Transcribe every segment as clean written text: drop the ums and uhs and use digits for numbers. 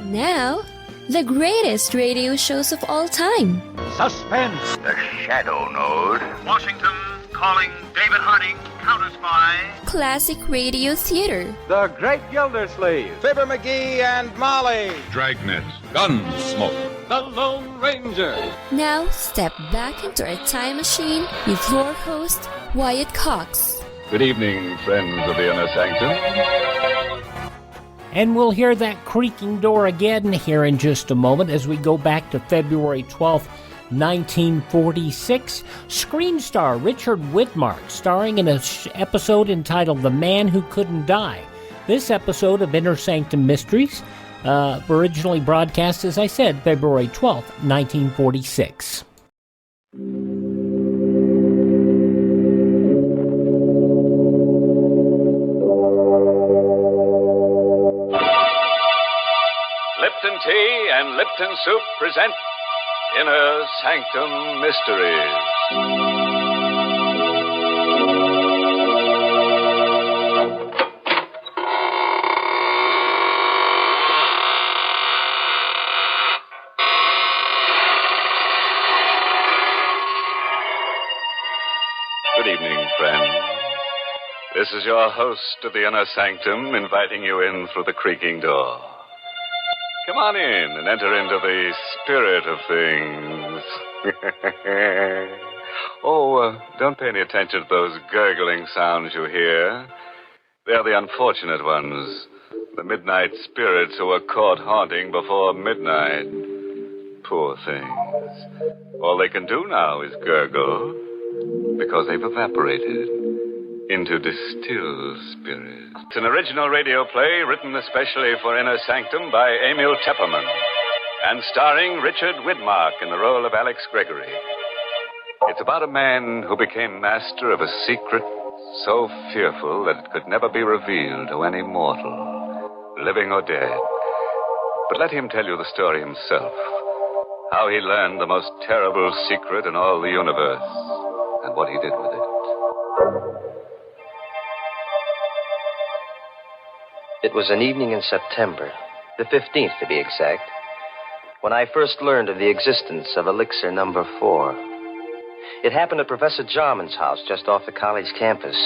Now, the greatest radio shows of all time. Suspense. The Shadow Node. Washington calling David Harding, counter-spy. Classic radio theater. The Great Gildersleeve. Fibber McGee and Molly. Dragnet. Gunsmoke. The Lone Ranger. Now, step back into our time machine with your host, Wyatt Cox. Good evening, friends of the Inner Sanctum. And we'll hear that creaking door again here in just a moment as we go back to February 12th, 1946. Screen star Richard Widmark starring in an episode entitled The Man Who Couldn't Die. This episode of Inner-Sanctum-Mysteries originally broadcast, as I said, February 12th, 1946. Lipton Tea and Lipton Soup present Inner Sanctum Mysteries. Good evening, friends. This is your host of the Inner Sanctum inviting you in through the creaking door. Come on in and enter into the spirit of things. Don't pay any attention to those gurgling sounds you hear. They're the unfortunate ones. The midnight spirits who were caught haunting before midnight. Poor things. All they can do now is gurgle because they've evaporated into distilled spirits. It's an original radio play written especially for Inner Sanctum by Emil Tepperman and starring Richard Widmark in the role of Alex Gregory. It's about a man who became master of a secret so fearful that it could never be revealed to any mortal, living or dead. But let him tell you the story himself, how he learned the most terrible secret in all the universe and what he did with it. It was an evening in September, the 15th to be exact, when I first learned of the existence of elixir number 4. It happened at Professor Jarman's house just off the college campus.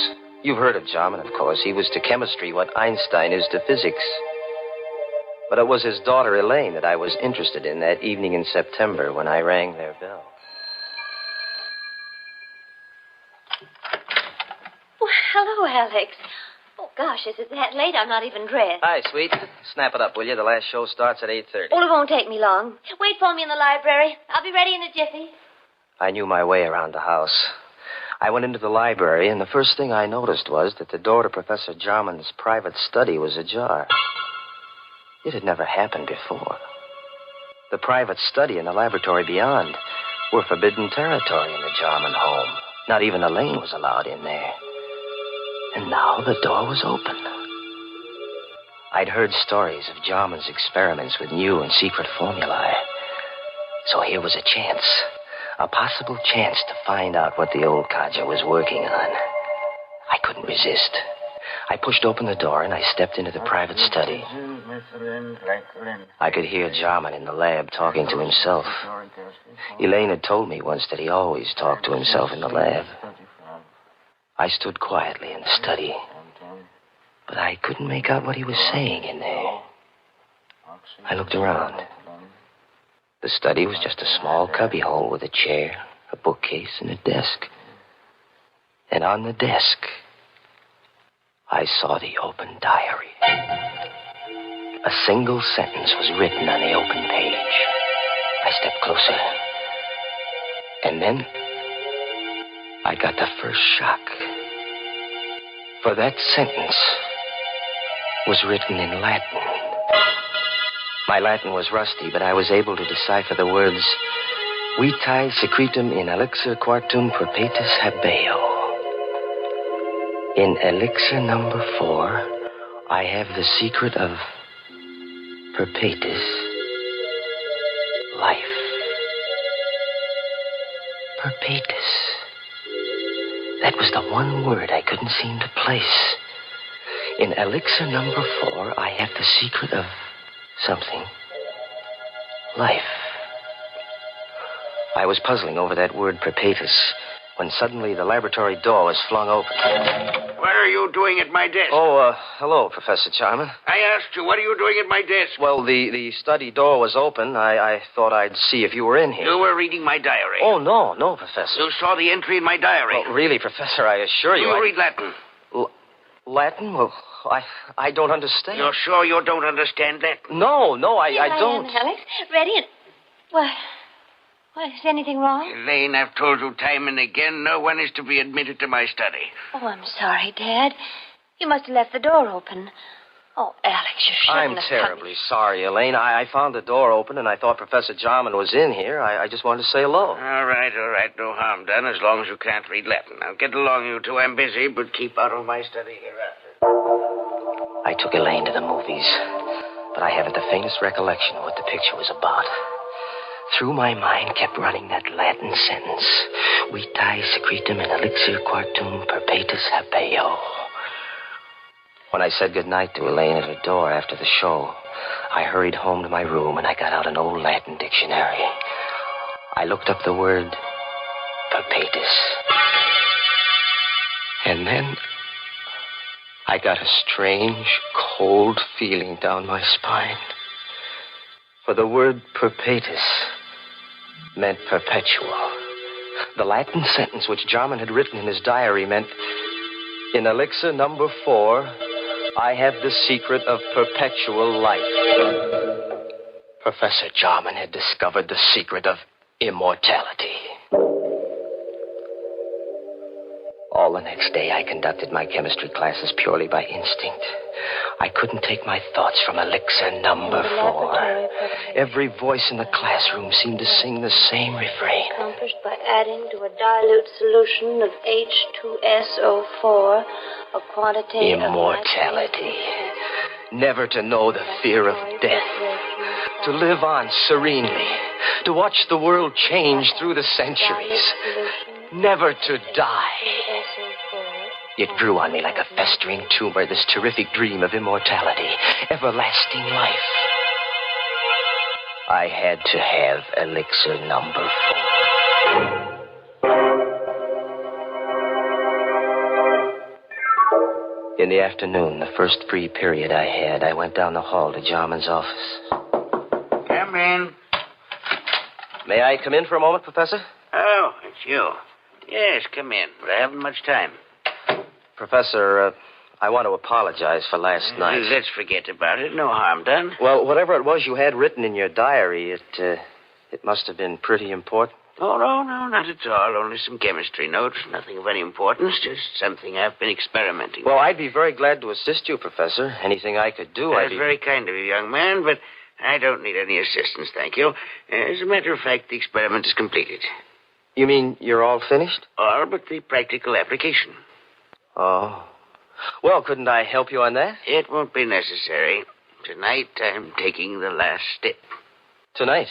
You've heard of Jarman, of course. He was to chemistry what Einstein is to physics. But it was his daughter Elaine that I was interested in that evening in September when I rang their bell. Well, hello, Alex. Oh, gosh, is it that late? I'm not even dressed. Hi, sweet. Snap it up, will you? The last show starts at 8:30. Well, it won't take me long. Wait for me in the library. I'll be ready in a jiffy. I knew my way around the house. I went into the library, and the first thing I noticed was that the door to Professor Jarman's private study was ajar. It had never happened before. The private study and the laboratory beyond were forbidden territory in the Jarman home. Not even Elaine was allowed in there. And now the door was open. I'd heard stories of Jarman's experiments with new and secret formulae. So here was a chance, a possible chance to find out what the old codger was working on. I couldn't resist. I pushed open the door and I stepped into the private study. I could hear Jarman in the lab talking to himself. Elaine had told me once that he always talked to himself in the lab. I stood quietly in the study, but I couldn't make out what he was saying in there. I looked around. The study was just a small cubbyhole with a chair, a bookcase, and a desk. And on the desk, I saw the open diary. A single sentence was written on the open page. I stepped closer. And then I got the first shock. For that sentence was written in Latin. My Latin was rusty, but I was able to decipher the words, Vitae secretum in elixir quartum perpetus habeo. In elixir number 4, I have the secret of perpetus life. Perpetus. That was the one word I couldn't seem to place. In elixir number 4, I have the secret of something. life. I was puzzling over that word perpetus when suddenly the laboratory door was flung open. What are you doing at my desk? Oh, hello, Professor Jarman. I asked you, what are you doing at my desk? Well, the study door was open. I thought I'd see if you were in here. You were reading my diary. Oh, no, Professor. You saw the entry in my diary. Well, really, Professor, I assure you. You read Latin. Latin? Well, I don't understand. You're sure you don't understand Latin? No, I don't. Alex. Ready and... What, is anything wrong? Elaine, I've told you time and again, no one is to be admitted to my study. Oh, I'm sorry, Dad. You must have left the door open. Oh, Alex, you shouldn't I'm have terribly sorry, Elaine. I found the door open, and I thought Professor Jarman was in here. I just wanted to say hello. All right. No harm done, as long as you can't read Latin. Now, get along, you two. I'm busy, but keep out of my study hereafter. I took Elaine to the movies, but I haven't the faintest recollection of what the picture was about. Through my mind kept running that Latin sentence, Vitae secretum in elixir quartum perpetus habeo. When I said goodnight to Elaine at her door after the show, I hurried home to my room and I got out an old Latin dictionary. I looked up the word perpetus. And then I got a strange, cold feeling down my spine. For the word perpetus meant perpetual. The Latin sentence which Jarman had written in his diary meant, in elixir number 4, I have the secret of perpetual life. Professor Jarman had discovered the secret of immortality. All the next day, I conducted my chemistry classes purely by instinct. I couldn't take my thoughts from elixir number 4. Every voice in the classroom seemed to sing the same refrain. Accomplished by adding to a dilute solution of H2SO4 a quantity immortality. Never to know the fear of death. To live on serenely. To watch the world change through the centuries. Never to die. It grew on me like a festering tumor, this terrific dream of immortality, everlasting life. I had to have elixir number 4. In the afternoon, the first free period I had, I went down the hall to Jarman's office. Come in. May I come in for a moment, Professor? Oh, it's you. Yes, come in, but I haven't much time. Professor, I want to apologize for last night. Let's forget about it. No harm done. Well, whatever it was you had written in your diary, it must have been pretty important. Oh, no, not at all. Only some chemistry notes. Nothing of any importance. Just something I've been experimenting with. Well, I'd be very glad to assist you, Professor. Anything I could do, That's very kind of you, young man, but I don't need any assistance, thank you. As a matter of fact, the experiment is completed. You mean you're all finished? All but the practical application. Oh. Well, couldn't I help you on that? It won't be necessary. Tonight, I'm taking the last step. Tonight?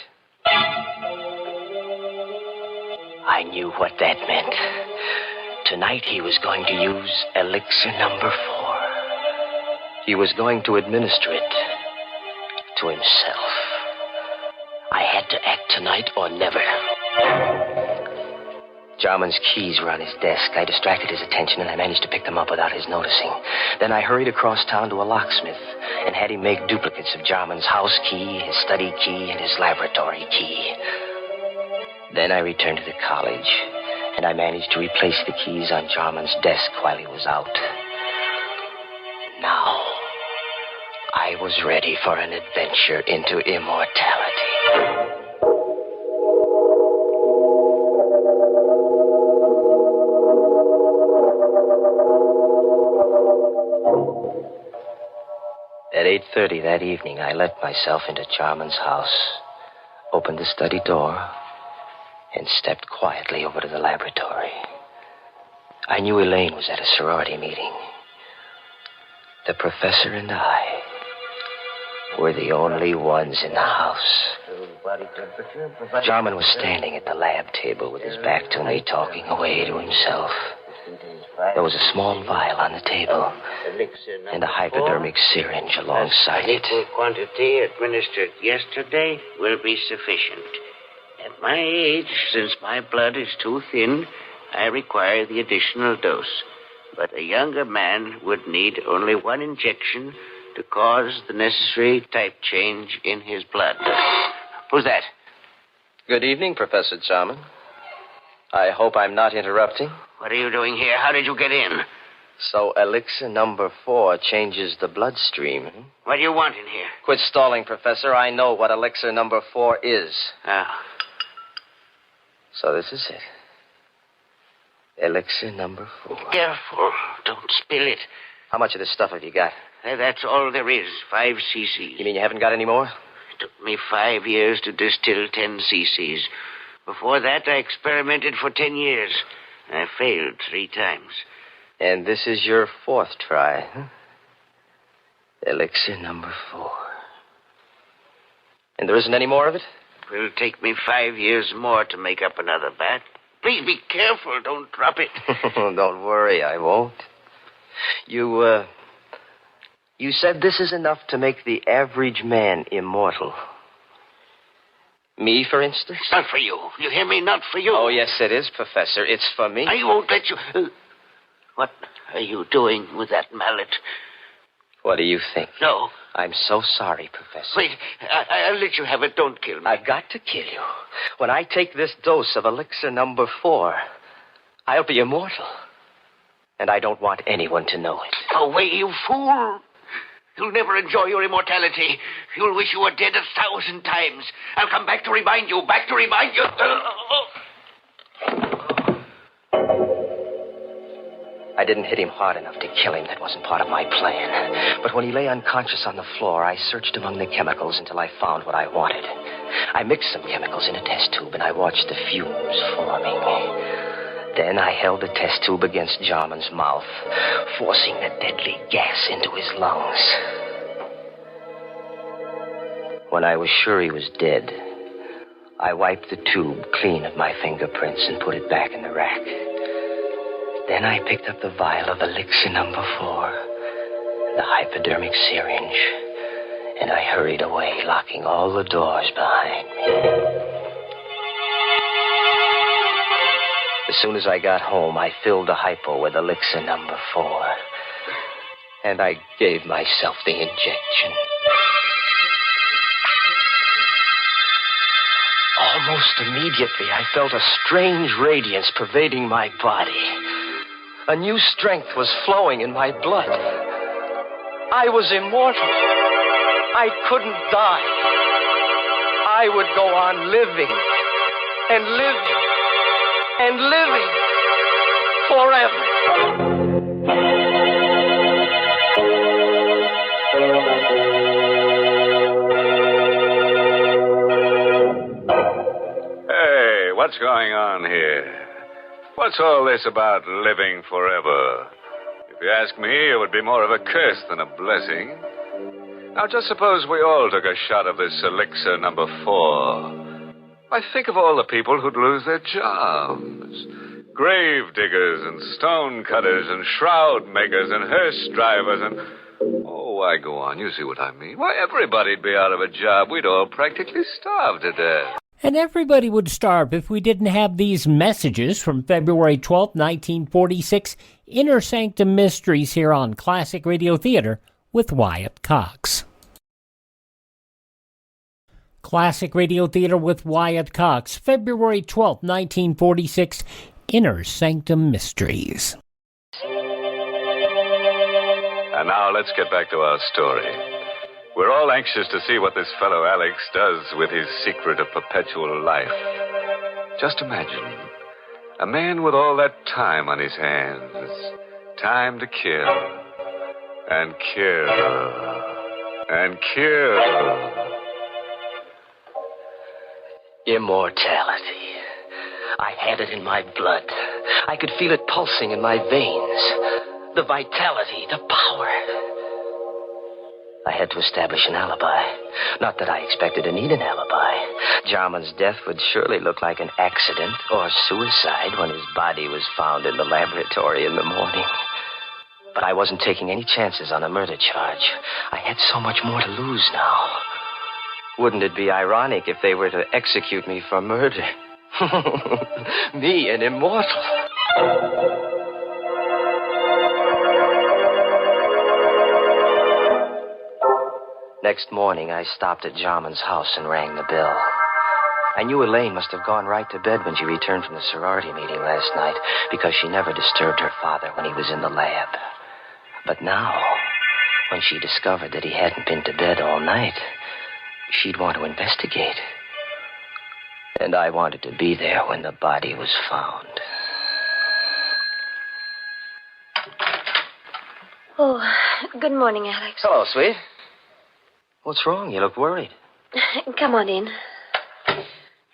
I knew what that meant. Tonight, he was going to use elixir number 4. He was going to administer it to himself. I had to act tonight or never. Jarman's keys were on his desk. I distracted his attention, and I managed to pick them up without his noticing. Then I hurried across town to a locksmith and had him make duplicates of Jarman's house key, his study key, and his laboratory key. Then I returned to the college, and I managed to replace the keys on Jarman's desk while he was out. Now, I was ready for an adventure into immortality. At 8:30 that evening, I let myself into Jarman's house, opened the study door, and stepped quietly over to the laboratory. I knew Elaine was at a sorority meeting. The professor and I were the only ones in the house. Jarman was standing at the lab table with his back to me, talking away to himself. There was a small vial on the table and a hypodermic syringe alongside it. Equal quantity administered yesterday will be sufficient. At my age, since my blood is too thin, I require the additional dose. But a younger man would need only one injection to cause the necessary type change in his blood. Who's that? Good evening, Professor Jarman. I hope I'm not interrupting. What are you doing here? How did you get in? So elixir number 4 changes the bloodstream. What do you want in here? Quit stalling, Professor. I know what elixir number 4 is. Oh. So this is it. Elixir number 4. Careful. Don't spill it. How much of this stuff have you got? That's all there is. 5 cc's. You mean you haven't got any more? It took me 5 years to distill 10 cc's. Before that, I experimented for 10 years. I failed 3 times. And this is your 4th try, huh? Elixir number 4. And there isn't any more of it? It will take me 5 years more to make up another bat. Please be careful. Don't drop it. Don't worry, I won't. You said this is enough to make the average man immortal. Me, for instance? It's not for you. You hear me? Not for you. Oh, yes, it is, Professor. It's for me. I won't let you... What are you doing with that mallet? What do you think? No. I'm so sorry, Professor. Wait. I'll let you have it. Don't kill me. I've got to kill you. When I take this dose of elixir number 4, I'll be immortal. And I don't want anyone to know it. Away, you fool. You'll never enjoy your immortality. You'll wish you were dead 1,000 times. I'll come back to remind you. Back to remind you. I didn't hit him hard enough to kill him. That wasn't part of my plan. But when he lay unconscious on the floor, I searched among the chemicals until I found what I wanted. I mixed some chemicals in a test tube, and I watched the fumes forming. Then I held the test tube against Jarman's mouth, forcing the deadly gas into his lungs. When I was sure he was dead, I wiped the tube clean of my fingerprints and put it back in the rack. Then I picked up the vial of elixir number 4, the hypodermic syringe, and I hurried away, locking all the doors behind me. As soon as I got home, I filled the hypo with elixir number 4, and I gave myself the injection. Almost immediately, I felt a strange radiance pervading my body. A new strength was flowing in my blood. I was immortal. I couldn't die. I would go on living and living and living forever. Hey, what's going on here? What's all this about living forever? If you ask me, it would be more of a curse than a blessing. Now, just suppose we all took a shot of this elixir number 4. I think of all the people who'd lose their jobs. Grave diggers and stone cutters and shroud makers and hearse drivers and... Oh, I go on. You see what I mean. Why, everybody'd be out of a job. We'd all practically starve to death. And everybody would starve if we didn't have these messages from February 12th, 1946, Inner Sanctum Mysteries here on Classic Radio Theater with Wyatt Cox. Classic Radio Theater with Wyatt Cox, February 12th, 1946, Inner Sanctum Mysteries. And now let's get back to our story. We're all anxious to see what this fellow Alex does with his secret of perpetual life. Just imagine, a man with all that time on his hands. Time to kill. And kill. And kill. Immortality. I had it in my blood. I could feel it pulsing in my veins. The vitality, the power. I had to establish an alibi. Not that I expected to need an alibi. Jarman's death would surely look like an accident or suicide when his body was found in the laboratory in the morning. But I wasn't taking any chances on a murder charge. I had so much more to lose now. Wouldn't it be ironic if they were to execute me for murder? Me, an immortal. Next morning, I stopped at Jarman's house and rang the bell. I knew Elaine must have gone right to bed when she returned from the sorority meeting last night, because she never disturbed her father when he was in the lab. But now, when she discovered that he hadn't been to bed all night, she'd want to investigate. And I wanted to be there when the body was found. Oh, good morning, Alex. Hello, sweet. What's wrong? You look worried. Come on in.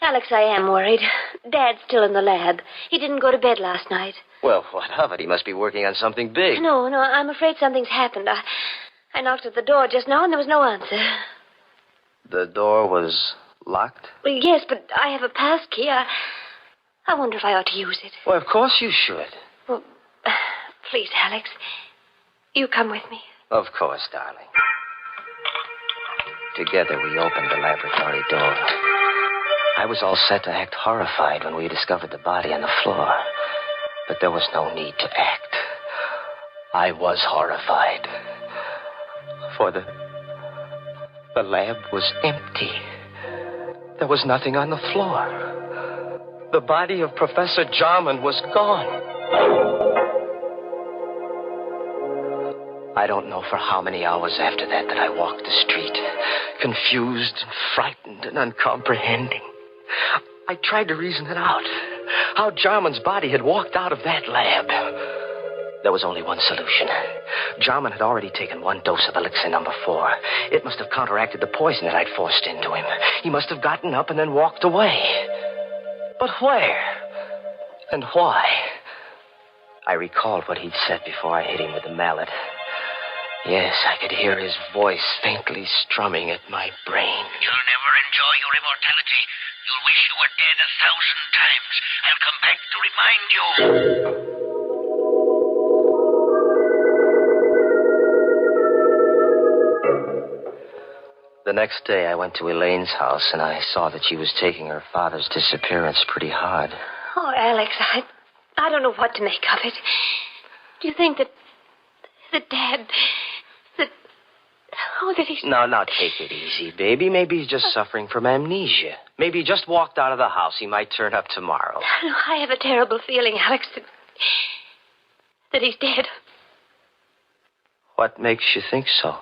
Alex, I am worried. Dad's still in the lab. He didn't go to bed last night. Well, what of it? He must be working on something big. No, I'm afraid something's happened. I knocked at the door just now and there was no answer. The door was locked? Well, yes, but I have a pass key. I wonder if I ought to use it. Well, of course you should. Well, please, Alex, you come with me. Of course, darling. Together, we opened the laboratory door. I was all set to act horrified when we discovered the body on the floor. But there was no need to act. I was horrified. For the lab was empty. There was nothing on the floor. The body of Professor Jarman was gone. I don't know for how many hours after that I walked the street, confused and frightened and uncomprehending. I tried to reason it out, how Jarman's body had walked out of that lab. There was only one solution. Jarman had already taken one dose of elixir number 4. It must have counteracted the poison that I'd forced into him. He must have gotten up and then walked away. But where? And why? I recalled what he'd said before I hit him with the mallet. Yes, I could hear his voice faintly strumming at my brain. You'll never enjoy your immortality. You'll wish you were dead 1,000 times. I'll come back to remind you. The next day, I went to Elaine's house, and I saw that she was taking her father's disappearance pretty hard. Oh, Alex, I don't know what to make of it. Do you think that Dad... that he's... Now, take it easy, baby. Maybe he's just suffering from amnesia. Maybe he just walked out of the house. He might turn up tomorrow. No, I have a terrible feeling, Alex, that he's dead. What makes you think so?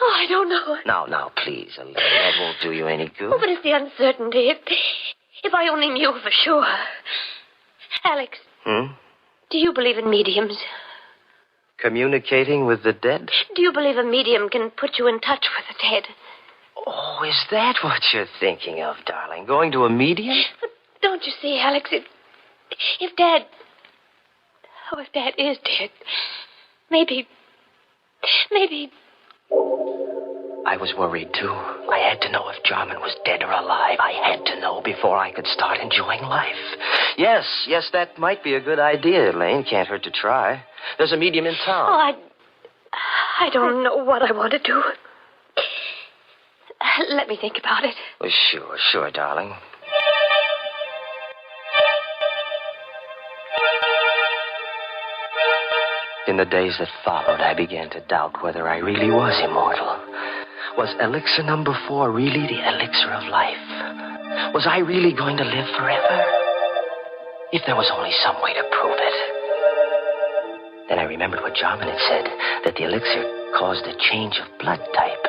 Oh, I don't know. Now, please, Elaine. That won't do you any good. Oh, but it's the uncertainty. If I only knew for sure. Alex. Do you believe in mediums? Communicating with the dead? Do you believe a medium can put you in touch with the dead? Oh, is that what you're thinking of, darling? Going to a medium? But don't you see, Alex, if Dad is dead, maybe... I was worried, too. I had to know if Jarman was dead or alive. I had to know before I could start enjoying life. Yes, that might be a good idea, Elaine. Can't hurt to try. There's a medium in town. Oh, I don't know what I want to do. Let me think about it. Well, sure, darling. In the days that followed, I began to doubt whether I really was immortal. Was elixir number 4 really the elixir of life? Was I really going to live forever? If there was only some way to prove it. Then I remembered what Jarman had said, that the elixir caused a change of blood type.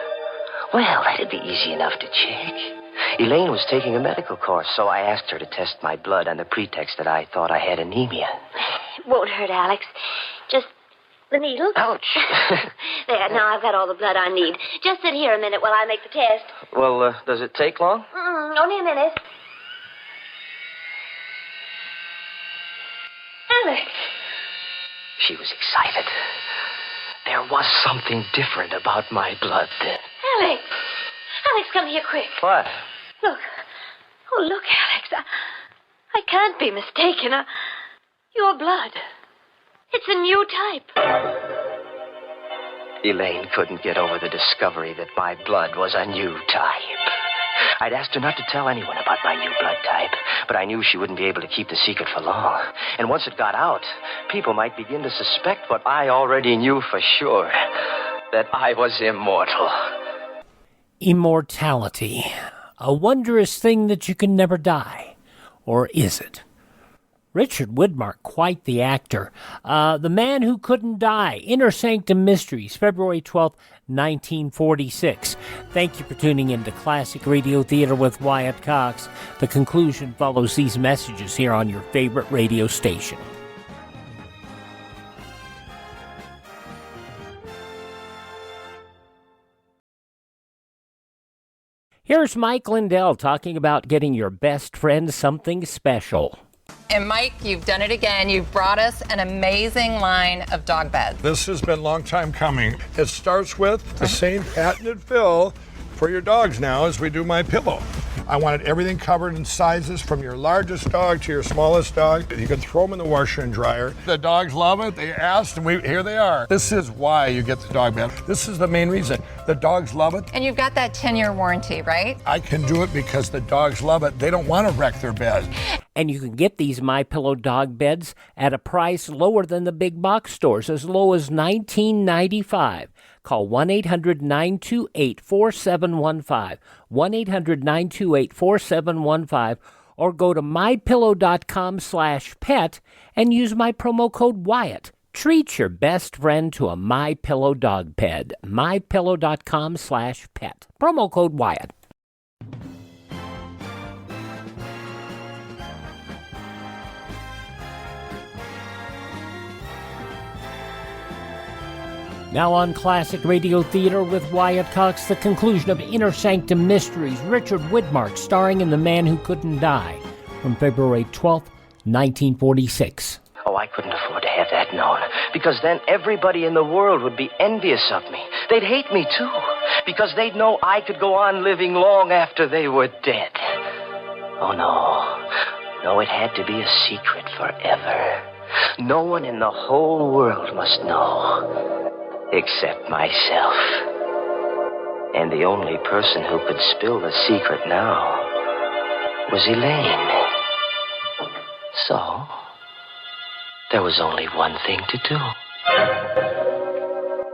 Well, that'd be easy enough to check. Elaine was taking a medical course, so I asked her to test my blood on the pretext that I thought I had anemia. It won't hurt, Alex. Just the needle. Ouch. There, now I've got all the blood I need. Just sit here a minute while I make the test. Well, does it take long? Only a minute. Alex. She was excited. There was something different about my blood then. Alex! Alex, come here quick. What? Look. Oh, look, Alex. I can't be mistaken. Your blood. It's a new type. Elaine couldn't get over the discovery that my blood was a new type. I'd asked her not to tell anyone about my new blood type, but I knew she wouldn't be able to keep the secret for long. And once it got out, people might begin to suspect what I already knew for sure, that I was immortal. Immortality. A wondrous thing that you can never die. Or is it? Richard Widmark, quite the actor. The Man Who Couldn't Die, Inner-Sanctum-Mysteries, February 12th, 1946. Thank you for tuning in to Classic Radio Theater with Wyatt Cox. The conclusion follows these messages here on your favorite radio station. Here's Mike Lindell talking about getting your best friend something special. And Mike, you've done it again. You've brought us an amazing line of dog beds. This has been a long time coming. It starts with the same patented fill for your dogs now as we do my pillow. I wanted everything covered in sizes from your largest dog to your smallest dog. You can throw them in the washer and dryer. The dogs love it. They asked, and here they are. This is why you get the dog bed. This is the main reason. The dogs love it. And you've got that 10-year warranty, right? I can do it because the dogs love it. They don't want to wreck their bed. And you can get these MyPillow dog beds at a price lower than the big box stores, as low as $19.95. Call 1-800-928-4715, 1-800-928-4715, or go to mypillow.com/pet and use my promo code Wyatt. Treat your best friend to a MyPillow dog bed, mypillow.com/pet. Promo code Wyatt. Now on Classic Radio Theater with Wyatt Cox, the conclusion of Inner Sanctum Mysteries, Richard Widmark starring in The Man Who Couldn't Die, from February 12th, 1946. Oh, I couldn't afford to have that known, because then everybody in the world would be envious of me. They'd hate me, too, because they'd know I could go on living long after they were dead. Oh, no. No, it had to be a secret forever. No one in the whole world must know. Except myself. And the only person who could spill the secret now was Elaine. So, there was only one thing to do.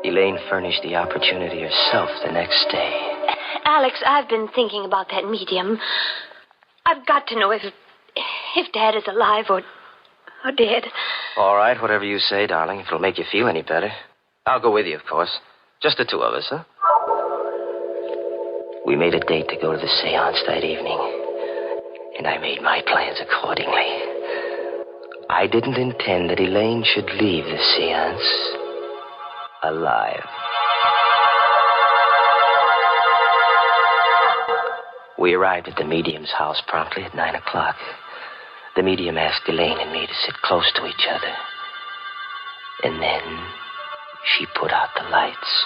Elaine furnished the opportunity herself the next day. Alex, I've been thinking about that medium. I've got to know if Dad is alive or dead. All right, whatever you say, darling, if it'll make you feel any better. I'll go with you, of course. Just the two of us, huh? We made a date to go to the seance that evening, and I made my plans accordingly. I didn't intend that Elaine should leave the seance alive. We arrived at the medium's house promptly at 9 o'clock. The medium asked Elaine and me to sit close to each other. And then she put out the lights.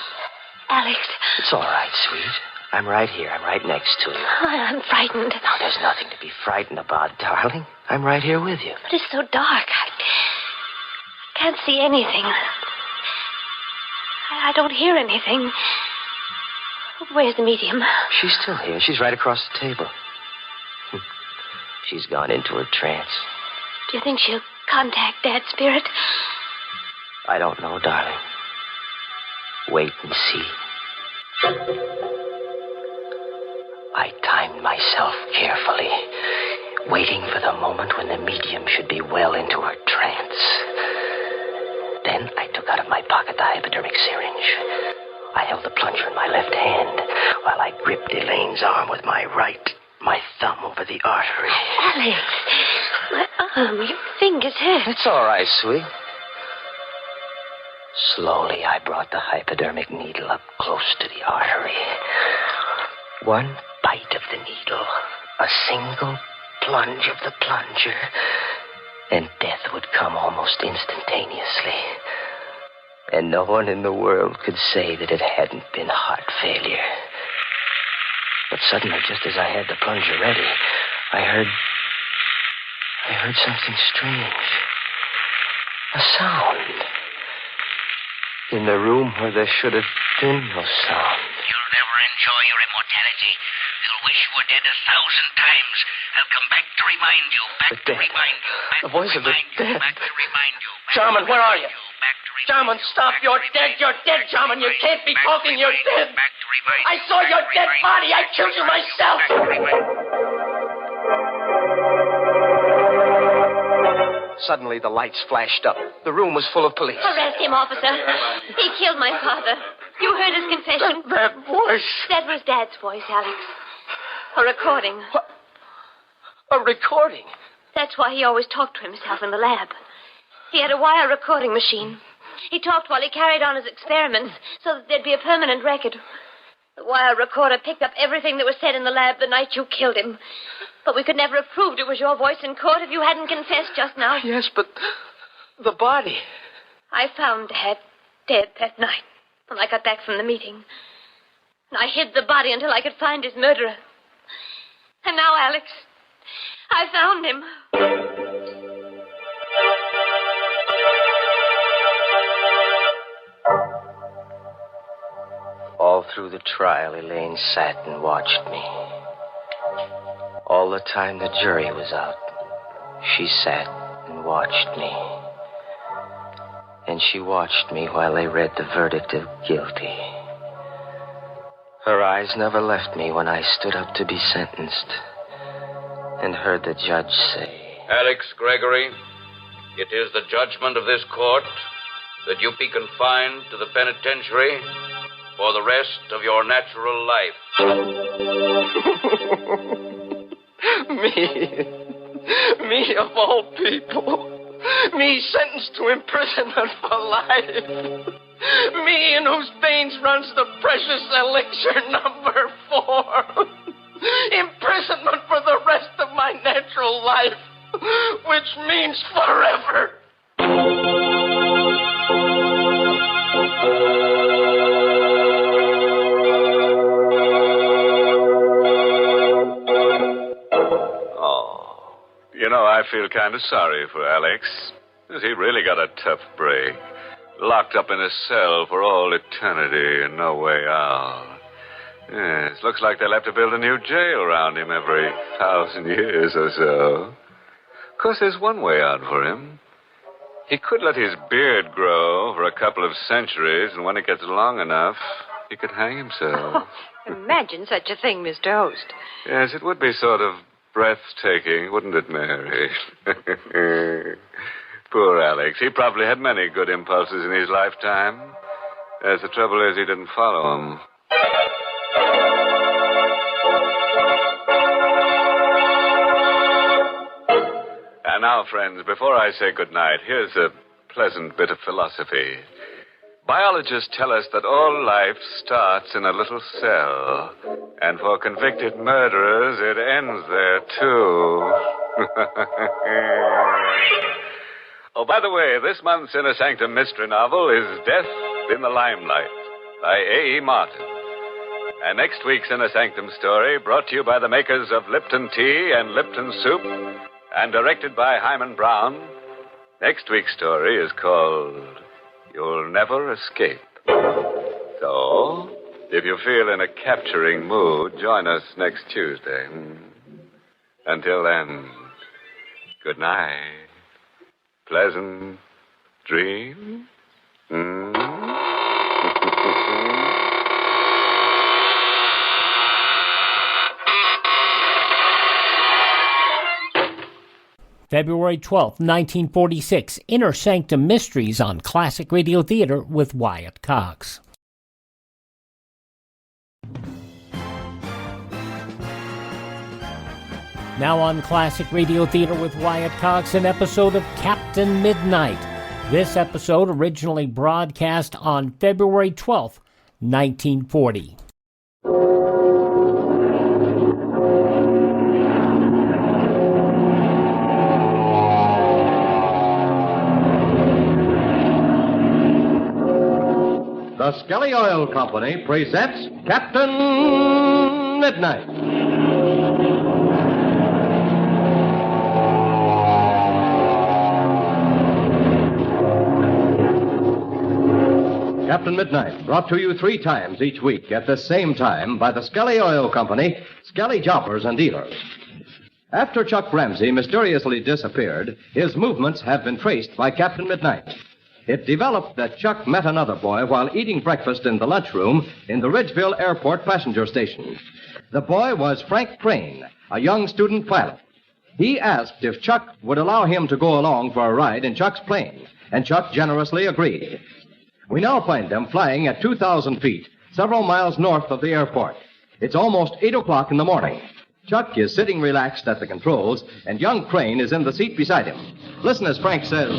Alex. It's all right, sweet. I'm right here. I'm right next to you. I'm frightened. Now, there's nothing to be frightened about, darling. I'm right here with you. But it's so dark. I can't see anything. I don't hear anything. Where's the medium? She's still here. She's right across the table. She's gone into her trance. Do you think she'll contact Dad's spirit? I don't know, darling. Wait and see. I timed myself carefully, waiting for the moment when the medium should be well into her trance. Then I took out of my pocket the hypodermic syringe. I held the plunger in my left hand while I gripped Elaine's arm with my right, my thumb over the artery. Alex, my arm, your fingers hurt. It's all right, sweet. Slowly, I brought the hypodermic needle up close to the artery. One bite of the needle, a single plunge of the plunger, and death would come almost instantaneously. And no one in the world could say that it hadn't been heart failure. But suddenly, just as I had the plunger ready, I heard something strange. A sound. In the room where there should have been no sound. You'll never enjoy your immortality. You'll wish you were dead 1,000 times. I'll come back to remind you. Back to remind you. The voice of the dead. Back to remind you. Jarman, where are you? Jarman, stop. You're dead. You're dead, Jarman. You can't be talking. You're dead. I saw your dead body. I killed you myself. Suddenly, the lights flashed up. The room was full of police. Arrest him, officer. He killed my father. You heard his confession. That voice. That was Dad's voice, Alex. A recording. What? A recording? That's why he always talked to himself in the lab. He had a wire recording machine. He talked while he carried on his experiments so that there'd be a permanent record. The wire recorder picked up everything that was said in the lab the night you killed him. But we could never have proved it was your voice in court if you hadn't confessed just now. Yes, but the body. I found Dad dead that night when I got back from the meeting. And I hid the body until I could find his murderer. And now, Alex, I found him. All through the trial, Elaine sat and watched me. All the time the jury was out, she sat and watched me. And she watched me while they read the verdict of guilty. Her eyes never left me when I stood up to be sentenced and heard the judge say, Alex Gregory, it is the judgment of this court that you be confined to the penitentiary for the rest of your natural life. Me of all people. Me sentenced to imprisonment for life. Me in whose veins runs the precious elixir number 4. Imprisonment for the rest of my natural life, which means forever. You know, I feel kind of sorry for Alex. He really got a tough break. Locked up in a cell for all eternity and no way out. Yes, looks like they'll have to build a new jail around him every 1,000 years or so. Of course, there's one way out for him. He could let his beard grow for a couple of centuries, and when it gets long enough, he could hang himself. Imagine such a thing, Mr. Host. Yes, it would be sort of breathtaking, wouldn't it, Mary? Poor Alex. He probably had many good impulses in his lifetime. As the trouble is, he didn't follow them. And now, friends, before I say goodnight, here's a pleasant bit of philosophy. Biologists tell us that all life starts in a little cell, and for convicted murderers, it ends there, too. Oh, by the way, this month's Inner Sanctum mystery novel is Death in the Limelight by A.E. Martin. And next week's Inner Sanctum story, brought to you by the makers of Lipton Tea and Lipton Soup, and directed by Hyman Brown, next week's story is called You'll Never Escape. So, if you feel in a capturing mood, join us next Tuesday. Until then, good night. Pleasant dreams. February 12th, 1946, Inner Sanctum Mysteries on Classic Radio Theater with Wyatt Cox. Now on Classic Radio Theater with Wyatt Cox, an episode of Captain Midnight. This episode originally broadcast on February 12th, 1940. The Skelly Oil Company presents Captain Midnight. Captain Midnight, brought to you 3 times each week at the same time by the Skelly Oil Company, Skelly Jobbers and Dealers. After Chuck Ramsey mysteriously disappeared, his movements have been traced by Captain Midnight. It developed that Chuck met another boy while eating breakfast in the lunchroom in the Ridgeville Airport passenger station. The boy was Frank Crane, a young student pilot. He asked if Chuck would allow him to go along for a ride in Chuck's plane, and Chuck generously agreed. We now find them flying at 2,000 feet, several miles north of the airport. It's almost 8 o'clock in the morning. Chuck is sitting relaxed at the controls, and young Crane is in the seat beside him. Listen as Frank says...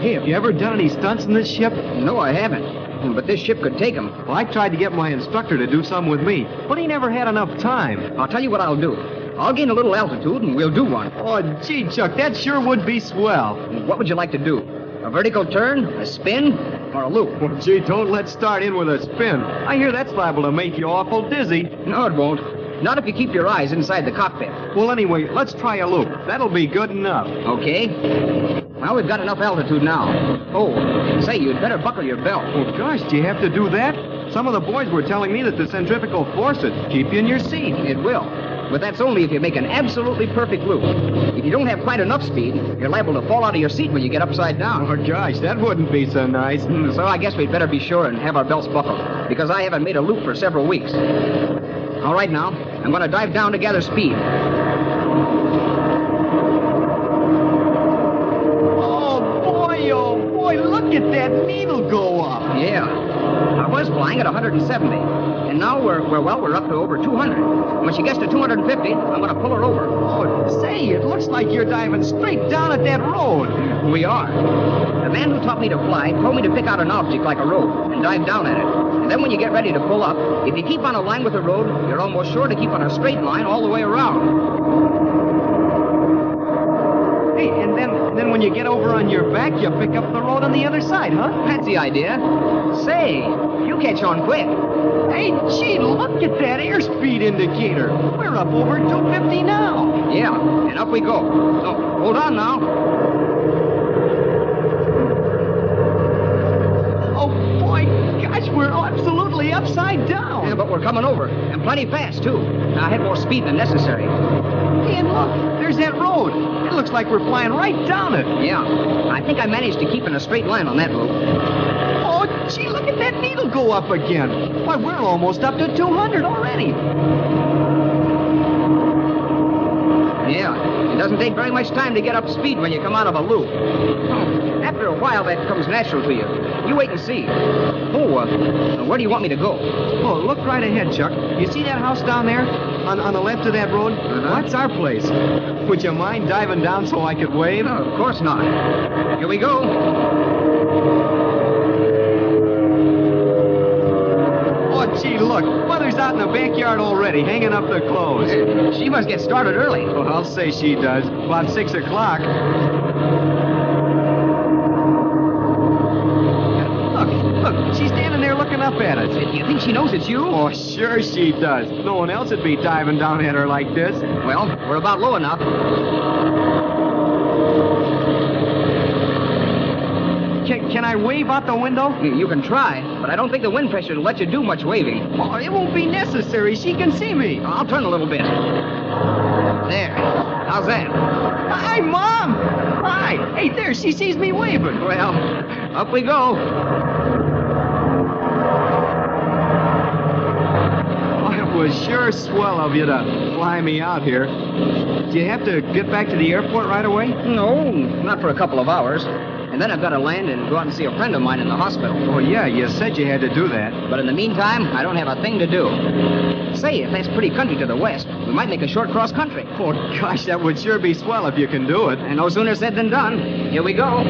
Hey, have you ever done any stunts in this ship? No, I haven't. But this ship could take them. Well, I tried to get my instructor to do some with me, but he never had enough time. I'll tell you what I'll do. I'll gain a little altitude, and we'll do one. Oh, gee, Chuck, that sure would be swell. What would you like to do? A vertical turn, a spin, or a loop? Well, gee, don't let's start in with a spin. I hear that's liable to make you awful dizzy. No, it won't. Not if you keep your eyes inside the cockpit. Well, anyway, let's try a loop. That'll be good enough. Okay. Well, we've got enough altitude now. Oh, say, you'd better buckle your belt. Oh, gosh, do you have to do that? Some of the boys were telling me that the centrifugal force would keep you in your seat. It will. But that's only if you make an absolutely perfect loop. If you don't have quite enough speed, you're liable to fall out of your seat when you get upside down. Oh, gosh, that wouldn't be so nice. So I guess we'd better be sure and have our belts buckled, because I haven't made a loop for several weeks. All right, now, I'm going to dive down to gather speed. Oh, boy, look at that needle go up. Yeah. I was flying at 170, and now we're up to over 200. When she gets to 250, I'm going to pull her over. Oh, say, it looks like you're diving straight down at that road. We are. The man who taught me to fly told me to pick out an object like a road and dive down at it. And then when you get ready to pull up, if you keep on a line with the road, you're almost sure to keep on a straight line all the way around. Hey, and then when you get over on your back, you pick up the road on the other side, huh? That's the idea. Say, you catch on quick. Hey, gee, look at that airspeed indicator. We're up over 250 now. Yeah, and up we go. Oh, hold on now. Oh, boy, gosh, we're absolutely upside down. Yeah, but we're coming over, and plenty fast, too. I had more speed than necessary. Hey, and look, there's that road. It looks like we're flying right down it. Yeah, I think I managed to keep in a straight line on that loop. Oh, gee, look at that needle go up again. Why, we're almost up to 200 already. Yeah, it doesn't take very much time to get up speed when you come out of a loop. After a while, that comes natural to you. You wait and see. Oh, where do you want me to go? Oh, look right ahead, Chuck. You see that house down there? On the left of that road? Uh-huh. Well, that's our place. Would you mind diving down so I could wave? No, of course not. Here we go. Oh, gee, look. Mother's out in the backyard already, hanging up the clothes. She must get started early. Well, I'll say she does. About 6 o'clock. Look, she's standing there looking up at us. Do you think she knows it's you? Oh, sure she does. No one else would be diving down at her like this. Well, we're about low enough. Can I wave out the window? You can try, but I don't think the wind pressure will let you do much waving. Oh, it won't be necessary. She can see me. I'll turn a little bit. There. How's that? Hi, Mom. Hi. Hey, there. She sees me waving. Well, up we go. It was sure swell of you to fly me out here. Do you have to get back to the airport right away? No, not for a couple of hours. And then I've got to land and go out and see a friend of mine in the hospital. Oh, yeah, you said you had to do that. But in the meantime, I don't have a thing to do. Say, if that's pretty country to the west, we might make a short cross country. Oh, gosh, that would sure be swell if you can do it. And no sooner said than done. Here we go.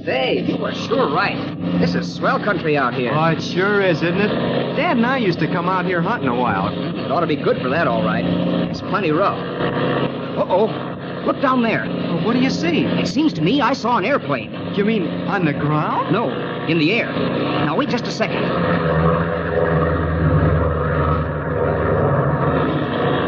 Say, you are sure right. This is swell country out here. Oh, it sure is, isn't it? Dad and I used to come out here hunting a while. It ought to be good for that, all right. It's plenty rough. Uh-oh. Look down there. Well, what do you see? It seems to me I saw an airplane. You mean on the ground? No, in the air. Now, wait just a second.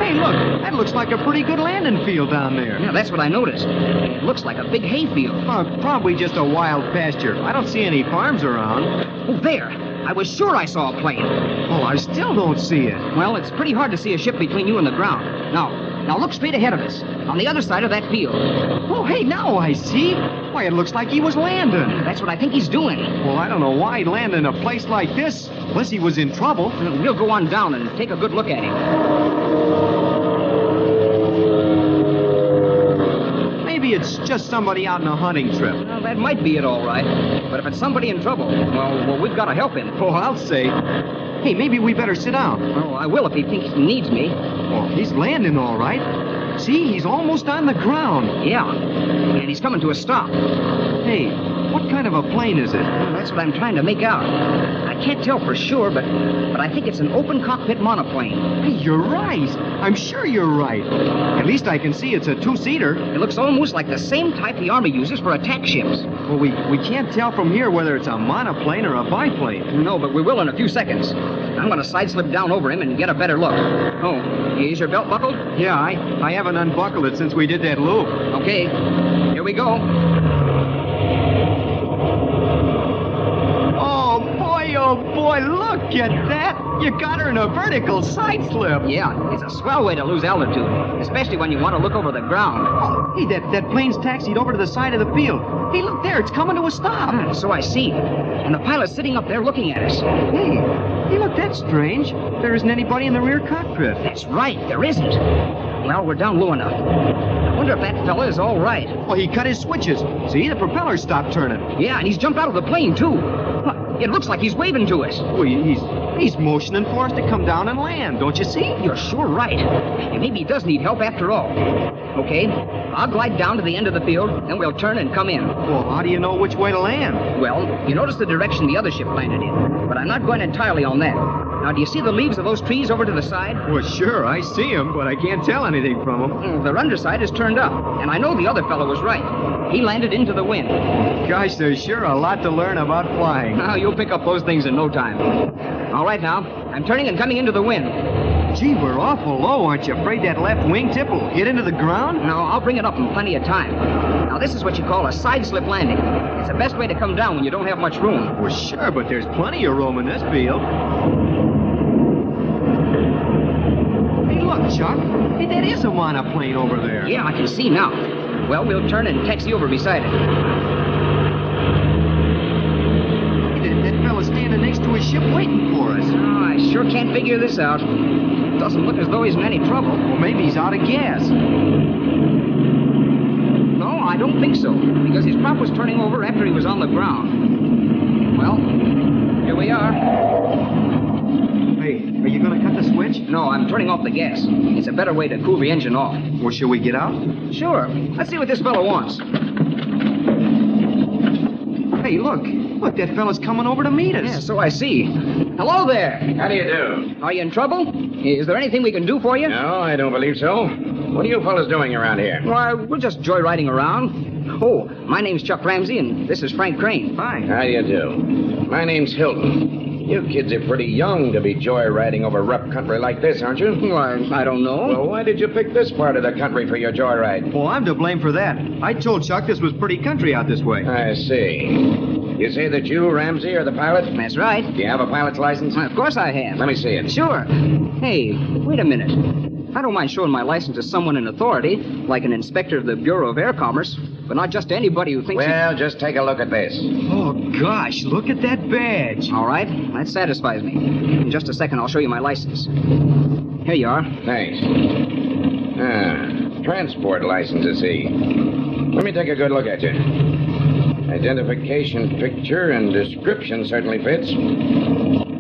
Hey, look. That looks like a pretty good landing field down there. Yeah, that's what I noticed. It looks like a big hayfield. Probably just a wild pasture. I don't see any farms around. Oh, there. I was sure I saw a plane. Oh, I still don't see it. Well, it's pretty hard to see a ship between you and the ground. Now look straight ahead of us, on the other side of that field. Oh, hey, now I see. Why, it looks like he was landing. That's what I think he's doing. Well, I don't know why he'd land in a place like this, unless he was in trouble. We'll go on down and take a good look at him. Maybe it's just somebody out on a hunting trip. Well, that might be it, all right. But if it's somebody in trouble, well, we've got to help him. Oh, I'll say. Hey, maybe we better sit down. Oh, I will if he thinks he needs me. Well, he's landing all right. See, he's almost on the ground. Yeah, and he's coming to a stop. Hey, what kind of a plane is it? Well, that's what I'm trying to make out. I can't tell for sure, but I think it's an open cockpit monoplane. Hey, you're right. I'm sure you're right. At least I can see it's a two-seater. It looks almost like the same type the Army uses for attack ships. Well, we can't tell from here whether it's a monoplane or a biplane. No, but we will in a few seconds. I'm going to side-slip down over him and get a better look. Oh, is your belt buckled? Yeah, I haven't unbuckled it since we did that loop. Okay, here we go. Oh, boy, look at that. You got her in a vertical side slip. Yeah, it's a swell way to lose altitude, especially when you want to look over the ground. Oh, hey, that plane's taxied over to the side of the field. Hey, look there, it's coming to a stop. So I see. And the pilot's sitting up there looking at us. Hey, look, that's strange. There isn't anybody in the rear cockpit. That's right, there isn't. Well, we're down low enough. I wonder if that fella is all right. Well, he cut his switches. See, the propeller stopped turning. Yeah, and he's jumped out of the plane, too. It looks like he's waving to us. Well, he's motioning for us to come down and land, don't you see? You're sure right. And maybe he does need help after all. Okay, I'll glide down to the end of the field, then we'll turn and come in. Well, how do you know which way to land? Well, you notice the direction the other ship landed in, but I'm not going entirely on that. Now, do you see the leaves of those trees over to the side? Well, sure, I see them, but I can't tell anything from them. Their underside is turned up, and I know the other fellow was right. He landed into the wind. Gosh, there's sure a lot to learn about flying. Now, you'll pick up those things in no time. All right, now, I'm turning and coming into the wind. Gee, we're awful low. Aren't you afraid that left wingtip will hit into the ground? No, I'll bring it up in plenty of time. Now, this is what you call a side slip landing. It's the best way to come down when you don't have much room. Well, sure, but there's plenty of room in this field. Hey, look, Chuck. Hey, that is a monoplane over there. Yeah, I can see now. Well, we'll turn and taxi over beside it. Hey, that fella's standing next to a ship waiting for us. Oh, I sure can't figure this out. Doesn't look as though he's in any trouble. Well, maybe he's out of gas. No, I don't think so, because his prop was turning over after he was on the ground. Well, here we are. Hey, are you going to cut the switch? No, I'm turning off the gas. It's a better way to cool the engine off. Well, shall we get out? Sure. Let's see what this fellow wants. Hey, look. Look, that fella's coming over to meet us. Yeah, so I see. Hello there. How do you do? Are you in trouble? Is there anything we can do for you? No, I don't believe so. What are you fellas doing around here? Why, we're just joyriding around. Oh, my name's Chuck Ramsey, and this is Frank Crane. Hi. How do you do? My name's Hilton. You kids are pretty young to be joyriding over rough country like this, aren't you? Why, I don't know. Well, why did you pick this part of the country for your joyride? Well, I'm to blame for that. I told Chuck this was pretty country out this way. I see. You say that you, Ramsey, are the pilot? That's right. Do you have a pilot's license? Of course I have. Let me see it. Sure. Hey, wait a minute. I don't mind showing my license to someone in authority, like an inspector of the Bureau of Air Commerce, but not just anybody who thinks... Well, just take a look at this. Oh, gosh, look at that badge. All right, that satisfies me. In just a second, I'll show you my license. Here you are. Thanks. Transport license, I see. Let me take a good look at you. Identification picture and description certainly fits.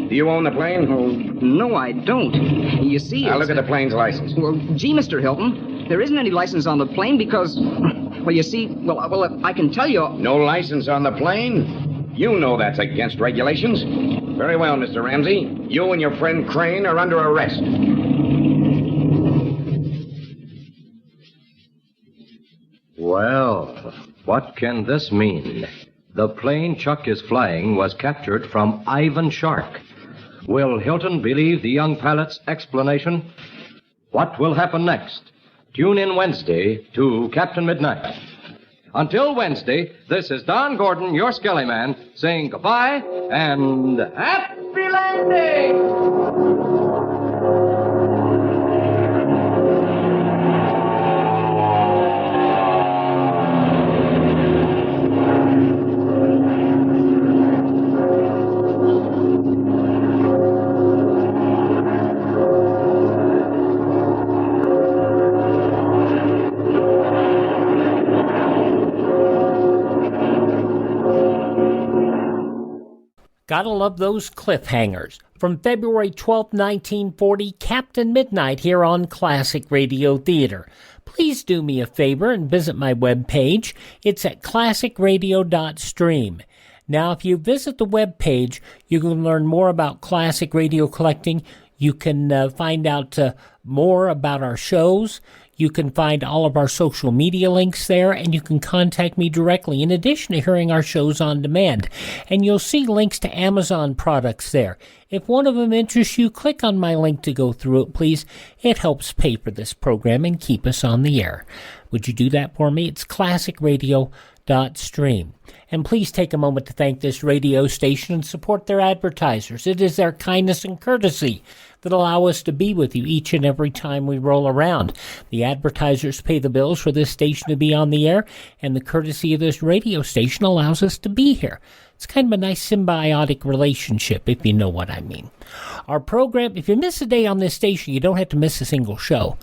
Do you own the plane? Oh, no, I don't. You see, I'll look at the plane's license. Well, gee, Mr. Hilton, there isn't any license on the plane because... Well, you see, well, I can tell you... No license on the plane? You know that's against regulations. Very well, Mr. Ramsey. You and your friend Crane are under arrest. Well, what can this mean? The plane Chuck is flying was captured from Ivan Shark. Will Hilton believe the young pilot's explanation? What will happen next? Tune in Wednesday to Captain Midnight. Until Wednesday, this is Don Gordon, your Skelly Man, saying goodbye and happy landing! Gotta love those cliffhangers. From February 12, 1940, Captain Midnight here on Classic Radio Theater. Please do me a favor and visit my webpage. It's at classicradio.stream. Now, if you visit the webpage, you can learn more about classic radio collecting. You can find out more about our shows. You can find all of our social media links there, and you can contact me directly, in addition to hearing our shows on demand. And you'll see links to Amazon products there. If one of them interests you, click on my link to go through it, please. It helps pay for this program and keep us on the air. Would you do that for me? It's classicradio.stream. And please take a moment to thank this radio station and support their advertisers. It is their kindness and courtesy that allow us to be with you each and every time we roll around. The advertisers pay the bills for this station to be on the air, and the courtesy of this radio station allows us to be here. It's kind of a nice symbiotic relationship, if you know what I mean. Our program, if you miss a day on this station, you don't have to miss a single show.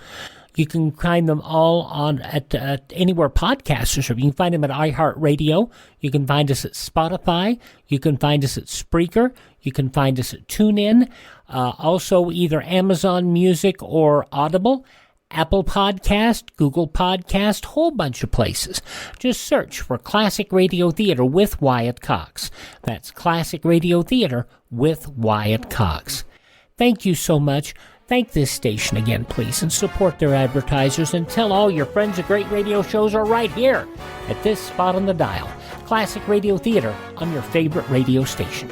You can find them all on at anywhere podcasts are. You can find them at iHeartRadio. You can find us at Spotify. You can find us at Spreaker. You can find us at TuneIn. Also, either Amazon Music or Audible, Apple Podcast, Google Podcast, whole bunch of places. Just search for Classic Radio Theater with Wyatt Cox. That's Classic Radio Theater with Wyatt Cox. Thank you so much. Thank this station again, please, and support their advertisers, and tell all your friends the great radio shows are right here at this spot on the dial. Classic Radio Theater on your favorite radio station.